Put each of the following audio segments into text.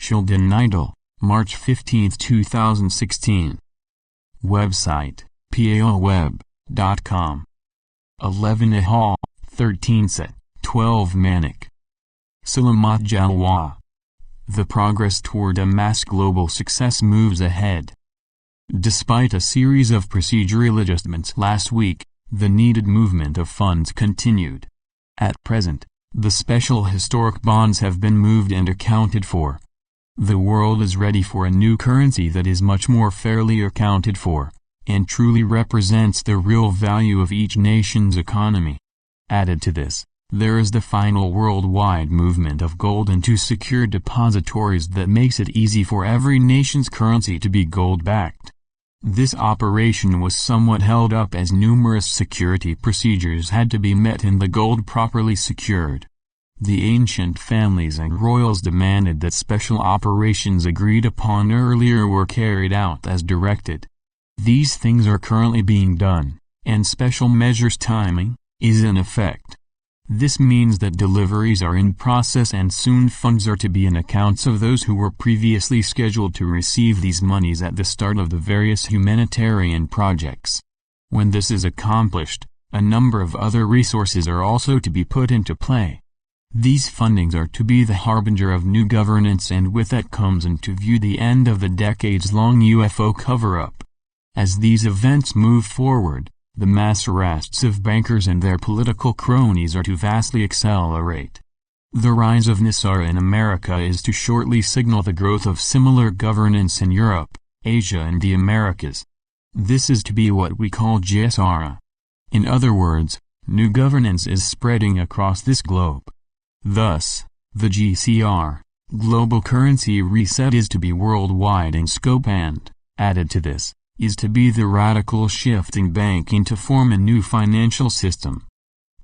Sheldan Nidle, March 15, 2016. Website, paoweb.com. 11 Ahal, 13 Set, 12 Manik. Selamat Jalwa. The progress toward a mass global success moves ahead. Despite a series of procedural adjustments last week, the needed movement of funds continued. At present, the special historic bonds have been moved and accounted for. The world is ready for a new currency that is much more fairly accounted for, and truly represents the real value of each nation's economy. Added to this, there is the final worldwide movement of gold into secure depositories that makes it easy for every nation's currency to be gold-backed. This operation was somewhat held up as numerous security procedures had to be met and the gold properly secured. The ancient families and royals demanded that special operations agreed upon earlier were carried out as directed. These things are currently being done, and special measures timing is in effect. This means that deliveries are in process and soon funds are to be in accounts of those who were previously scheduled to receive these monies at the start of the various humanitarian projects. When this is accomplished, a number of other resources are also to be put into play. These fundings are to be the harbinger of new governance, and with that comes into view the end of the decades-long UFO cover-up. As these events move forward, the mass arrests of bankers and their political cronies are to vastly accelerate. The rise of Nasara in America is to shortly signal the growth of similar governance in Europe, Asia and the Americas. This is to be what we call GSR. In other words, new governance is spreading across this globe. Thus, the GCR, global currency reset, is to be worldwide in scope and, added to this, is to be the radical shift in banking to form a new financial system.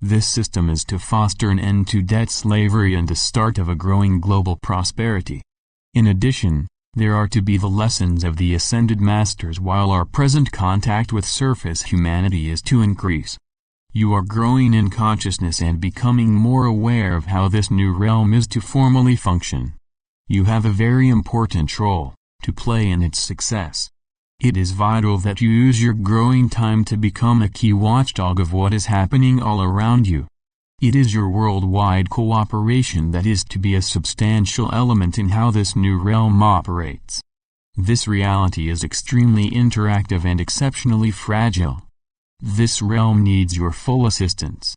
This system is to foster an end to debt slavery and the start of a growing global prosperity. In addition, there are to be the lessons of the ascended masters while our present contact with surface humanity is to increase. You are growing in consciousness and becoming more aware of how this new realm is to formally function. You have a very important role to play in its success. It is vital that you use your growing time to become a key watchdog of what is happening all around you. It is your worldwide cooperation that is to be a substantial element in how this new realm operates. This reality is extremely interactive and exceptionally fragile. This realm needs your full assistance.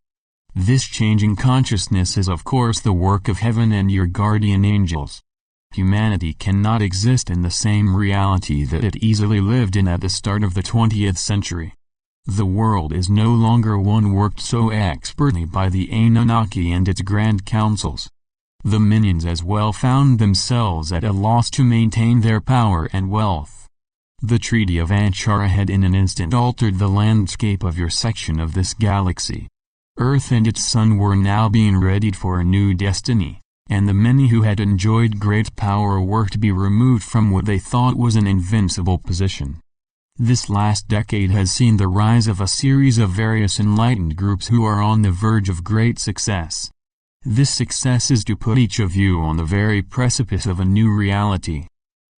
This changing consciousness is of course the work of heaven and your guardian angels. Humanity cannot exist in the same reality that it easily lived in at the start of the 20th century. The world is no longer one worked so expertly by the Anunnaki and its grand councils. The minions as well found themselves at a loss to maintain their power and wealth. The Treaty of Anchara had in an instant altered the landscape of your section of this galaxy. Earth and its sun were now being readied for a new destiny, and the many who had enjoyed great power were to be removed from what they thought was an invincible position. This last decade has seen the rise of a series of various enlightened groups who are on the verge of great success. This success is to put each of you on the very precipice of a new reality.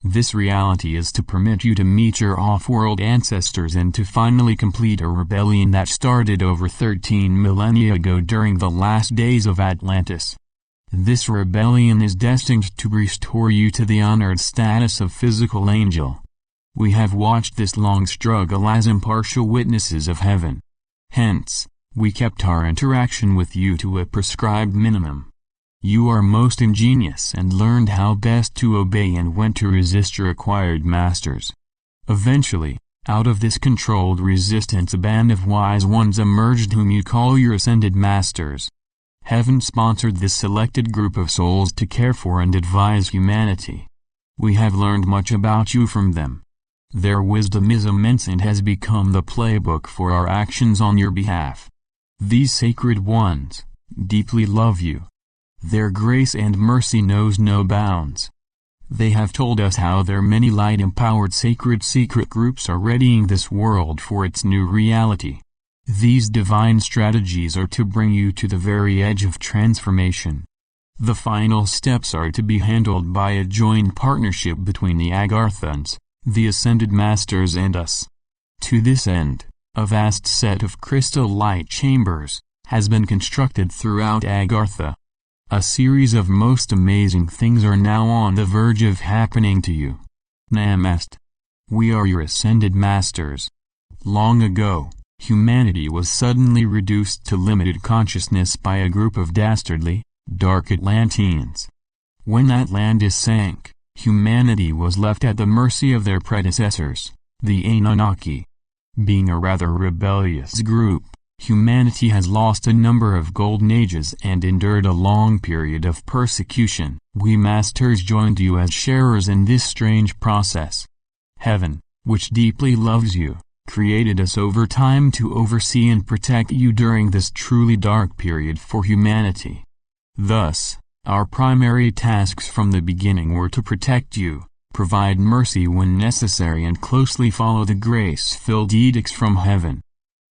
This reality is to permit you to meet your off-world ancestors and to finally complete a rebellion that started over 13 millennia ago during the last days of Atlantis. This rebellion is destined to restore you to the honored status of physical angel. We have watched this long struggle as impartial witnesses of heaven. Hence, we kept our interaction with you to a prescribed minimum. You are most ingenious and learned how best to obey and when to resist your acquired masters. Eventually, out of this controlled resistance a band of wise ones emerged whom you call your ascended masters. Heaven sponsored this selected group of souls to care for and advise humanity. We have learned much about you from them. Their wisdom is immense and has become the playbook for our actions on your behalf. These sacred ones deeply love you. Their grace and mercy knows no bounds. They have told us how their many light-empowered sacred secret groups are readying this world for its new reality. These divine strategies are to bring you to the very edge of transformation. The final steps are to be handled by a joint partnership between the Agarthans, the Ascended Masters and us. To this end, a vast set of crystal light chambers has been constructed throughout Agartha. A series of most amazing things are now on the verge of happening to you. Namaste. We are your Ascended Masters. Long ago, humanity was suddenly reduced to limited consciousness by a group of dastardly, dark Atlanteans. When Atlantis sank, humanity was left at the mercy of their predecessors, the Anunnaki. Being a rather rebellious group, humanity has lost a number of golden ages and endured a long period of persecution. We masters joined you as sharers in this strange process. Heaven, which deeply loves you, created us over time to oversee and protect you during this truly dark period for humanity. Thus, our primary tasks from the beginning were to protect you, provide mercy when necessary, and closely follow the grace-filled edicts from heaven.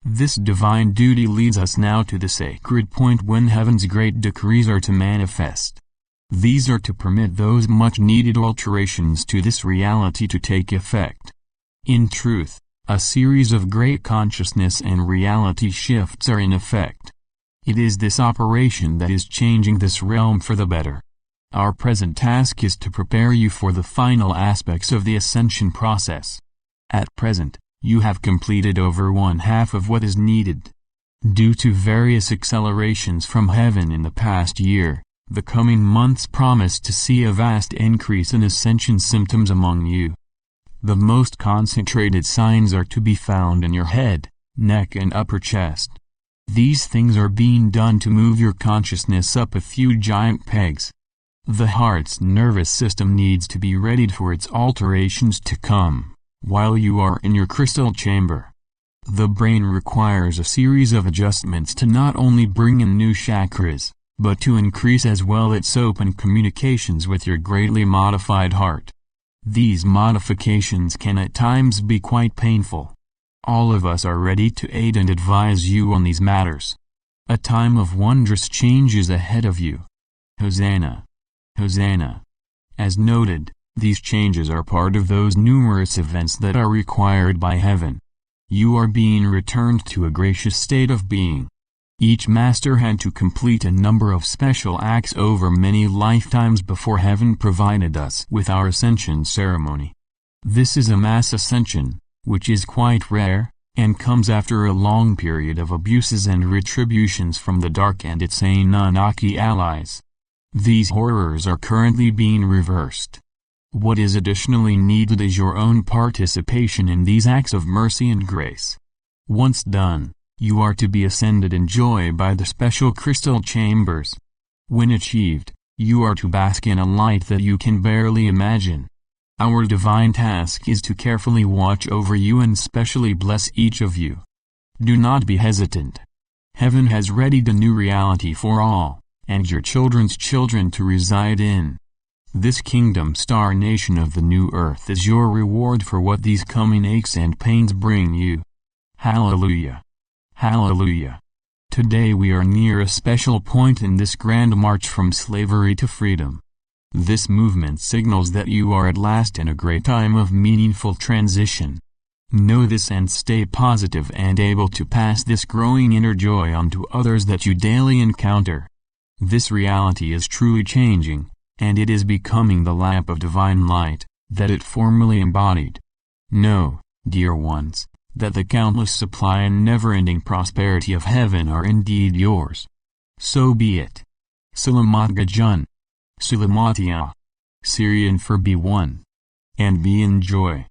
This divine duty leads us now to the sacred point when heaven's great decrees are to manifest. These are to permit those much-needed alterations to this reality to take effect. In truth, a series of great consciousness and reality shifts are in effect. It is this operation that is changing this realm for the better. Our present task is to prepare you for the final aspects of the ascension process. At present, you have completed over one-half of what is needed. Due to various accelerations from heaven in the past year, the coming months promise to see a vast increase in ascension symptoms among you. The most concentrated signs are to be found in your head, neck and upper chest. These things are being done to move your consciousness up a few giant pegs. The heart's nervous system needs to be readied for its alterations to come, while you are in your crystal chamber. The brain requires a series of adjustments to not only bring in new chakras, but to increase as well its open communications with your greatly modified heart. These modifications can at times be quite painful. All of us are ready to aid and advise you on these matters. A time of wondrous change is ahead of you. Hosanna! Hosanna! As noted, these changes are part of those numerous events that are required by heaven. You are being returned to a gracious state of being. Each master had to complete a number of special acts over many lifetimes before heaven provided us with our ascension ceremony. This is a mass ascension, which is quite rare, and comes after a long period of abuses and retributions from the Dark and its Anunnaki allies. These horrors are currently being reversed. What is additionally needed is your own participation in these acts of mercy and grace. Once done, you are to be ascended in joy by the special crystal chambers. When achieved, you are to bask in a light that you can barely imagine. Our divine task is to carefully watch over you and specially bless each of you. Do not be hesitant. Heaven has readied a new reality for all, and your children's children to reside in. This kingdom star nation of the new earth is your reward for what these coming aches and pains bring you. Hallelujah! Hallelujah! Today we are near a special point in this grand march from slavery to freedom. This movement signals that you are at last in a great time of meaningful transition. Know this and stay positive and able to pass this growing inner joy on to others that you daily encounter. This reality is truly changing, and it is becoming the lamp of divine light that it formerly embodied. Know, dear ones, that the countless supply and never-ending prosperity of heaven are indeed yours. So be it. Selamat Jalwa. Selamat Jalwa. Syrian for be one. And be in joy.